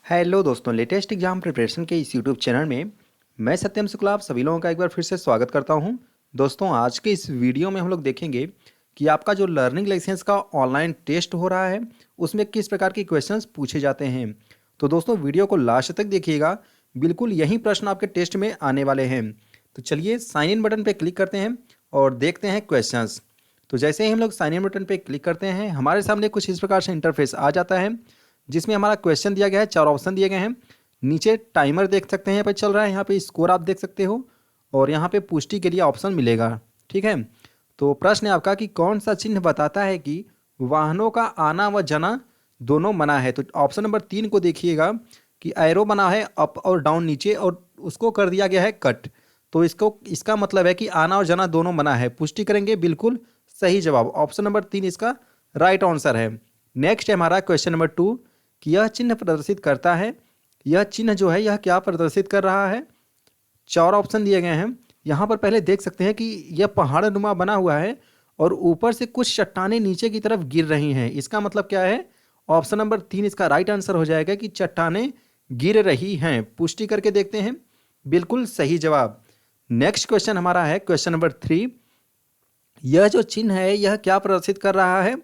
Hello दोस्तों, latest exam preparation के इस यूट्यूब चैनल में मैं सत्यम शुक्ला आप सभी लोगों का एक बार फिर से स्वागत करता हूं। दोस्तों, आज के इस वीडियो में हम लोग देखेंगे कि आपका जो लर्निंग लाइसेंस का ऑनलाइन टेस्ट हो रहा है उसमें किस प्रकार के क्वेश्चंस पूछे जाते हैं। तो दोस्तों, वीडियो को लास्ट तक देखिएगा, बिल्कुल यही प्रश्न आपके टेस्ट में आने वाले हैं। तो चलिए साइन इन बटन पर क्लिक करते हैं और देखते हैं क्वेश्चंस। तो जैसे ही हम लोग साइन इन बटन पर क्लिक करते हैं, हमारे सामने कुछ इस प्रकार से इंटरफेस आ जाता है जिसमें हमारा क्वेश्चन दिया गया है, 4 ऑप्शन दिए गए हैं। नीचे टाइमर देख सकते हैं, यहाँ पे चल रहा है, यहाँ पे स्कोर आप देख सकते हो और यहाँ पे पुष्टि के लिए ऑप्शन मिलेगा। ठीक है, तो प्रश्न है आपका कि कौन सा चिन्ह बताता है कि वाहनों का आना व जाना दोनों मना है। तो ऑप्शन नंबर 3 को देखिएगा कि एरो बना है अप और डाउन नीचे और उसको कर दिया गया है कट। तो इसका मतलब है कि आना और जाना दोनों मना है। पुष्टि करेंगे, बिल्कुल सही जवाब ऑप्शन नंबर 3 इसका राइट आंसर है। नेक्स्ट है हमारा क्वेश्चन नंबर 2 कि यह चिन्ह प्रदर्शित करता है, यह चिन्ह जो है यह क्या प्रदर्शित कर रहा है। 4 ऑप्शन दिए गए हैं। यहाँ पर पहले देख सकते हैं कि यह पहाड़ नुमा बना हुआ है और ऊपर से कुछ चट्टानें नीचे की तरफ गिर रही हैं। इसका मतलब क्या है? ऑप्शन नंबर 3 इसका राइट आंसर हो जाएगा कि चट्टानें गिर रही हैं। पुष्टि करके देखते हैं, बिल्कुल सही जवाब। नेक्स्ट क्वेश्चन हमारा है क्वेश्चन नंबर 3, यह जो चिन्ह है यह क्या प्रदर्शित कर रहा है।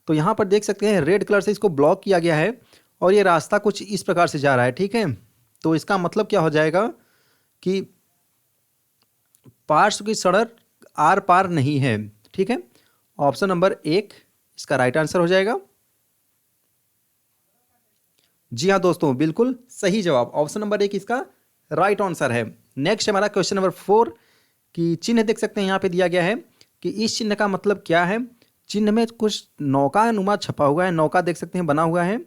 तो यहाँ पर देख सकते हैं रेड कलर से इसको ब्लॉक किया गया है और ये रास्ता कुछ इस प्रकार से जा रहा है। ठीक है, तो इसका मतलब क्या हो जाएगा कि पार्श्व की सड़क आर पार नहीं है। ठीक है, ऑप्शन नंबर 1 इसका राइट आंसर हो जाएगा। जी हाँ दोस्तों, बिल्कुल सही जवाब ऑप्शन नंबर 1 इसका राइट आंसर है। नेक्स्ट हमारा क्वेश्चन नंबर 4 कि चिन्ह देख सकते हैं यहाँ पे दिया गया है कि इस चिन्ह का मतलब क्या है। चिन्ह में कुछ नौका नुमा छपा हुआ है, नौका देख सकते हैं बना हुआ है।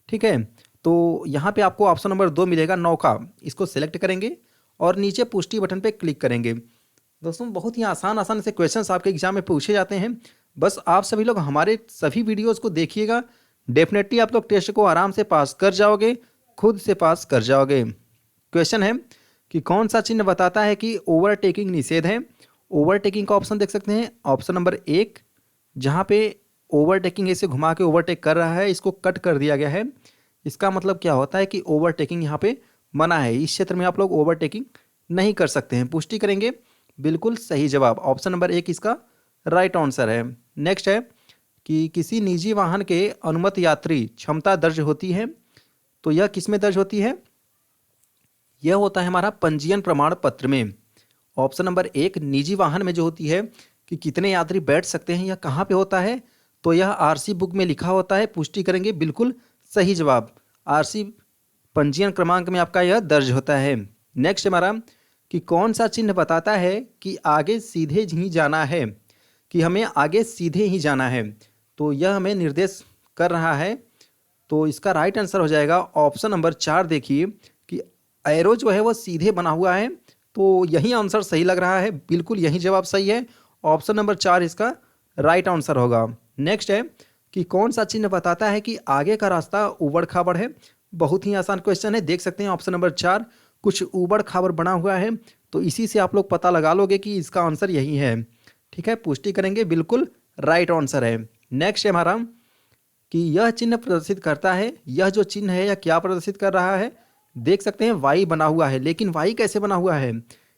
ठीक है, तो यहाँ पे आपको ऑप्शन नंबर 2 मिलेगा नौका, इसको सेलेक्ट करेंगे और नीचे पुष्टि बटन पे क्लिक करेंगे। दोस्तों, बहुत ही आसान आसान से क्वेश्चंस आपके एग्जाम में पूछे जाते हैं। बस आप सभी लोग हमारे सभी वीडियोज़ को देखिएगा, डेफिनेटली आप लोग टेस्ट को आराम से पास कर जाओगे, खुद से पास कर जाओगे। क्वेश्चन है कि कौन सा चिन्ह बताता है कि ओवरटेकिंग निषेध है। ओवरटेकिंग का ऑप्शन देख सकते हैं ऑप्शन नंबर 1, जहाँ पे ओवरटेकिंग ऐसे घुमा के ओवरटेक कर रहा है, इसको कट कर दिया गया है। इसका मतलब क्या होता है कि ओवरटेकिंग यहाँ पे मना है, इस क्षेत्र में आप लोग ओवरटेकिंग नहीं कर सकते हैं। पुष्टि करेंगे, बिल्कुल सही जवाब ऑप्शन नंबर 1 इसका राइट आंसर है। नेक्स्ट है कि किसी निजी वाहन के अनुमत यात्री क्षमता दर्ज होती है। तो यह किस में दर्ज होती है? यह होता है हमारा पंजीयन प्रमाण पत्र में। ऑप्शन नंबर 1 निजी वाहन में जो होती है कि कितने यात्री बैठ सकते हैं, यह कहाँ पे होता है? तो यह आरसी बुक में लिखा होता है। पुष्टि करेंगे, बिल्कुल सही जवाब आरसी पंजीयन क्रमांक में आपका यह दर्ज होता है। नेक्स्ट हमारा कि कौन सा चिन्ह बताता है कि आगे सीधे ही जाना है, कि हमें आगे सीधे ही जाना है। तो यह हमें निर्देश कर रहा है। तो इसका राइट आंसर हो जाएगा ऑप्शन नंबर 4। देखिए कि एरो जो है वो सीधे बना हुआ है, तो यही आंसर सही लग रहा है, बिल्कुल यही जवाब सही है। ऑप्शन नंबर 4 इसका राइट आंसर होगा। नेक्स्ट है कि कौन सा चिन्ह बताता है कि आगे का रास्ता ऊबड़ खाबड़ है। बहुत ही आसान क्वेश्चन है, देख सकते हैं ऑप्शन नंबर 4 कुछ ऊबड़ खाबड़ बना हुआ है, तो इसी से आप लोग पता लगा लोगे कि इसका आंसर यही है। ठीक है, पुष्टि करेंगे, बिल्कुल राइट आंसर है। नेक्स्ट है हमारा कि यह चिन्ह प्रदर्शित करता है, यह जो चिन्ह है यह क्या प्रदर्शित कर रहा है। देख सकते हैं वाई बना हुआ है, लेकिन वाई कैसे बना हुआ है?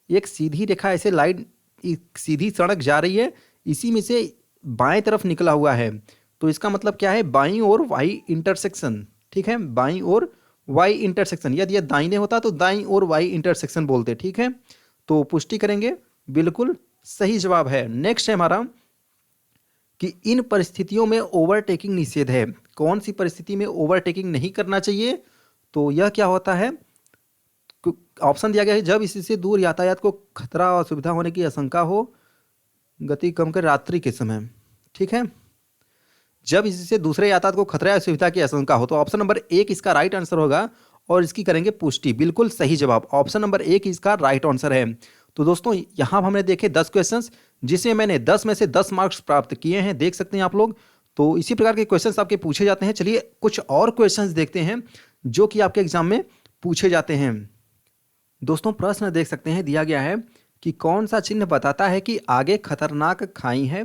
एक सीधी रेखा ऐसे लाइन, एक सीधी सड़क जा रही है, इसी में से बाएं तरफ निकला हुआ है। तो इसका मतलब क्या है? बाईं और वाई इंटरसेक्शन। ठीक है, बाईं और वाई इंटरसेक्शन, यदि यह दाहिने होता तो दाईं और वाई इंटरसेक्शन बोलते। ठीक है, तो पुष्टि करेंगे, बिल्कुल सही जवाब है। नेक्स्ट है हमारा कि इन परिस्थितियों में ओवरटेकिंग निषेध है। कौन सी परिस्थिति में ओवरटेकिंग नहीं करना चाहिए? तो यह क्या होता है? ऑप्शन दिया गया है जब इससे दूर यातायात को खतरा और असुविधा होने की आशंका हो, गति कम कर रात्रि के समय। ठीक है, जब इससे दूसरे यातायात को खतरा या असुविधा की आशंका हो। तो ऑप्शन नंबर 1 इसका राइट आंसर होगा और इसकी करेंगे पुष्टि, बिल्कुल सही जवाब ऑप्शन नंबर 1 इसका राइट आंसर है। तो दोस्तों, यहाँ हमने देखे 10 क्वेश्चंस, जिसमें मैंने 10 में से 10 मार्क्स प्राप्त किए हैं, देख सकते हैं आप लोग। तो इसी प्रकार के क्वेश्चंस आपके पूछे जाते हैं। चलिए कुछ और क्वेश्चंस देखते हैं जो कि आपके एग्जाम में पूछे जाते हैं। दोस्तों, प्रश्न देख सकते हैं दिया गया है कि कौन सा चिन्ह बताता है कि आगे खतरनाक खाई है।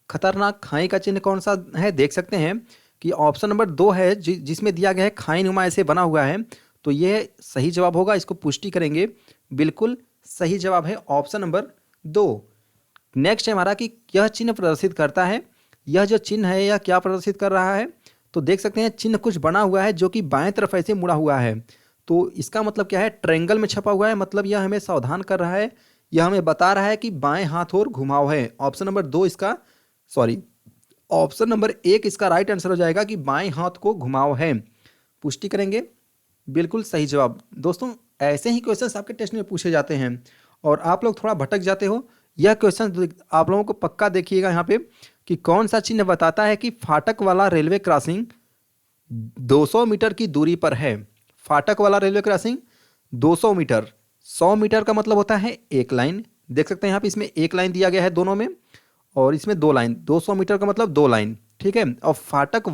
खतरनाक खाई का चिन्ह कौन सा है? देख सकते हैं कि ऑप्शन नंबर 2 है जिसमें दिया गया है खाई नुमा ऐसे बना हुआ है। तो ये सही जवाब होगा, इसको पुष्टि करेंगे। बिल्कुल सही जवाब है ऑप्शन नंबर 2। नेक्स्ट है हमारा कि यह चिन्ह प्रदर्शित करता है, यह जो चिन्ह है यह क्या प्रदर्शित कर रहा है? तो देख सकते हैं चिन्ह कुछ बना हुआ है जो कि बाएं तरफ ऐसे मुड़ा हुआ है। तो इसका मतलब क्या है? ट्रायंगल में छपा हुआ है, मतलब यह हमें सावधान कर रहा है, यह हमें बता रहा है कि बाएं हाथ और घुमाव है। ऑप्शन नंबर 2 इसका, सॉरी, ऑप्शन नंबर 1 इसका राइट आंसर हो जाएगा कि बाएं हाथ को घुमाव है। पुष्टि करेंगे, बिल्कुल सही जवाब। दोस्तों ऐसे ही क्वेश्चंस आपके टेस्ट में पूछे जाते हैं और आप लोग थोड़ा भटक जाते हो। यह क्वेश्चन आप लोगों को पक्का देखिएगा यहाँ पे कि कौन सा चिन्ह बताता है कि फाटक वाला रेलवे क्रॉसिंग 200 मीटर की दूरी पर है। फाटक वाला रेलवे क्रॉसिंग 200 मीटर, 100 मीटर का मतलब होता है एक लाइन। देख सकते हैं यहाँ पे इसमें एक लाइन दिया गया है दोनों में, और इसमें 2 लाइन। 200 मीटर का मतलब 2 लाइन, ठीक है। और फाटक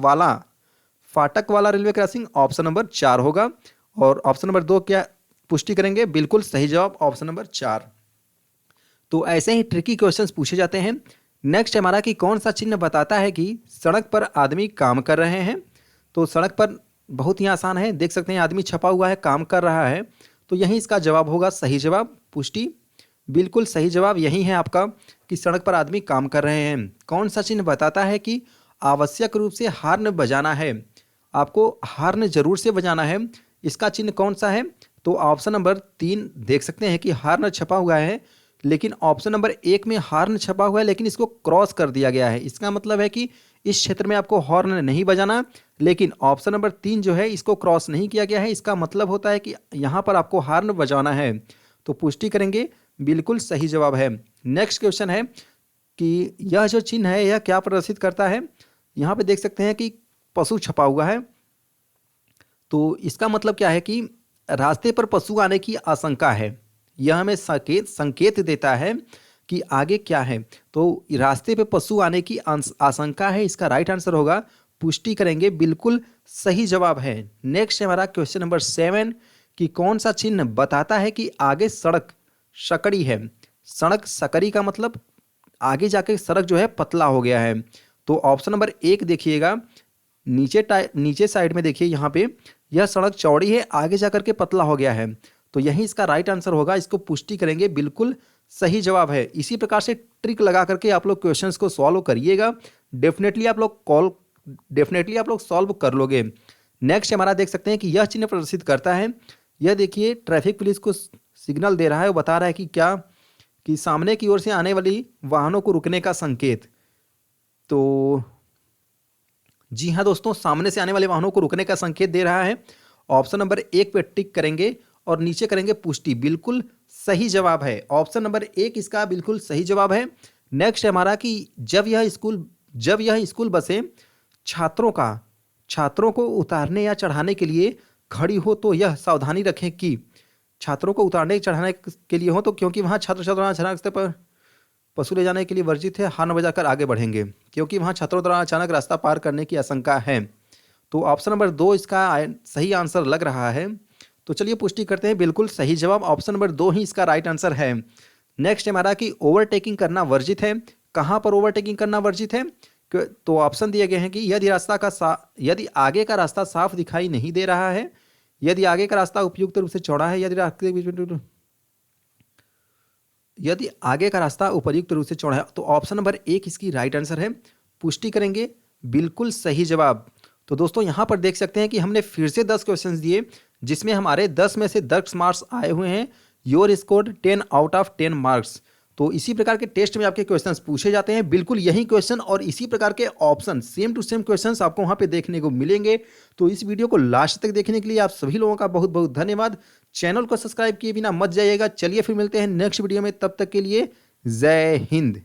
वाला रेलवे क्रॉसिंग ऑप्शन नंबर 4 होगा। और ऑप्शन नंबर 2 क्या पुष्टि करेंगे? बिल्कुल सही जवाब ऑप्शन नंबर 4। तो ऐसे ही ट्रिकी क्वेश्चंस पूछे जाते हैं। नेक्स्ट हमारा कि कौन सा चिन्ह बताता है कि सड़क पर आदमी काम कर रहे हैं। तो सड़क पर बहुत ही आसान है, देख सकते हैं आदमी छपा हुआ है, काम कर रहा है, तो यही इसका जवाब होगा, सही जवाब। पुष्टि, बिल्कुल सही जवाब यही है आपका कि सड़क पर आदमी काम कर रहे हैं। कौन सा चिन्ह बताता है कि आवश्यक रूप से हार्न बजाना है? आपको हार्न जरूर से बजाना है, इसका चिन्ह कौन सा है? तो ऑप्शन नंबर 3 देख सकते हैं कि हार्न छपा हुआ है, लेकिन ऑप्शन नंबर 1 में हार्न छपा हुआ है लेकिन इसको क्रॉस कर दिया गया है। इसका मतलब है कि इस क्षेत्र में आपको हॉर्न नहीं बजाना, लेकिन ऑप्शन नंबर 3 जो है इसको क्रॉस नहीं किया गया है। इसका मतलब होता है कि यहाँ पर आपको हॉर्न बजाना है। तो पुष्टि करेंगे, बिल्कुल सही जवाब है। नेक्स्ट क्वेश्चन है कि यह जो चिन्ह है यह क्या प्रदर्शित करता है? यहाँ पे देख सकते हैं कि पशु छपा हुआ है, तो इसका मतलब क्या है कि रास्ते पर पशु आने की आशंका है। यह हमें संकेत देता है कि आगे क्या है। तो रास्ते पे पशु आने की आशंका है, इसका राइट आंसर होगा। पुष्टि करेंगे, बिल्कुल सही जवाब है। नेक्स्ट है हमारा क्वेश्चन नंबर 7 कि कौन सा चिन्ह बताता है कि आगे सड़क सकड़ी है। सड़क सकड़ी का मतलब आगे जाके सड़क जो है पतला हो गया है। तो ऑप्शन नंबर 1 देखिएगा, नीचे साइड में देखिए यहाँ पे, यह सड़क चौड़ी है, आगे जाकर के पतला हो गया है, तो यही इसका राइट आंसर होगा। इसको पुष्टि करेंगे, बिल्कुल सही जवाब है। इसी प्रकार से ट्रिक लगा करके आप लोग क्वेश्चंस को सॉल्व करिएगा, डेफिनेटली आप लोग सॉल्व कर लोगे। नेक्स्ट हमारा देख सकते हैं कि यह चिन्ह प्रदर्शित करता है, यह देखिए ट्रैफिक पुलिस को सिग्नल दे रहा है, वो बता रहा है कि क्या, कि सामने की ओर से आने वाली वाहनों को रुकने का संकेत। तो जी हाँ दोस्तों, सामने से आने वाले वाहनों को रुकने का संकेत दे रहा है। ऑप्शन नंबर 1 पे टिक करेंगे और नीचे करेंगे पुष्टि, बिल्कुल सही जवाब है। ऑप्शन नंबर 1 इसका बिल्कुल सही जवाब है। नेक्स्ट है हमारा कि जब यह स्कूल बसें छात्रों को उतारने या चढ़ाने के लिए खड़ी हो तो यह सावधानी रखें कि छात्रों को उतारने चढ़ाने के लिए हो, तो क्योंकि वहाँ छात्र छात्राएं अचानक रास्ते पर पशु ले जाने के लिए वर्जित है, हॉर्न बजाकर आगे बढ़ेंगे, क्योंकि वहाँ छात्रों द्वारा अचानक रास्ता पार करने की आशंका है। तो ऑप्शन नंबर 2 इसका सही आंसर लग रहा है। तो चलिए पुष्टि करते हैं, बिल्कुल सही जवाब ऑप्शन नंबर 2 ही इसका राइट आंसर है। नेक्स्ट हमारा कि ओवरटेकिंग करना वर्जित है। कहाँ पर ओवरटेकिंग करना वर्जित है? तो ऑप्शन दिए गए हैं कि यदि आगे का रास्ता साफ दिखाई नहीं दे रहा है, यदि आगे का रास्ता उपयुक्त रूप से चौड़ा है, यदि आगे का रास्ता उपयुक्त रूप से चौड़ा है, तो ऑप्शन नंबर 1 इसकी राइट आंसर है। पुष्टि करेंगे, बिल्कुल सही जवाब। तो दोस्तों यहाँ पर देख सकते हैं कि हमने फिर से 10 क्वेश्चंस दिए, जिसमें हमारे 10 में से 10 मार्क्स आए हुए हैं। Your score 10 out of 10 marks. तो इसी प्रकार के टेस्ट में आपके क्वेश्चंस पूछे जाते हैं, बिल्कुल यही क्वेश्चन और इसी प्रकार के option same to same questions आपको वहाँ पे देखने को मिलेंगे। तो इस वीडियो को लास्ट तक देखने के लिए आप सभी लोगों का बहुत बहुत धन्यवाद। चैनल को सब्सक्राइब किए बिना मत जाइएगा। चलिए फिर मिलते हैं नेक्स्ट वीडियो में, तब तक के लिए जय हिंद।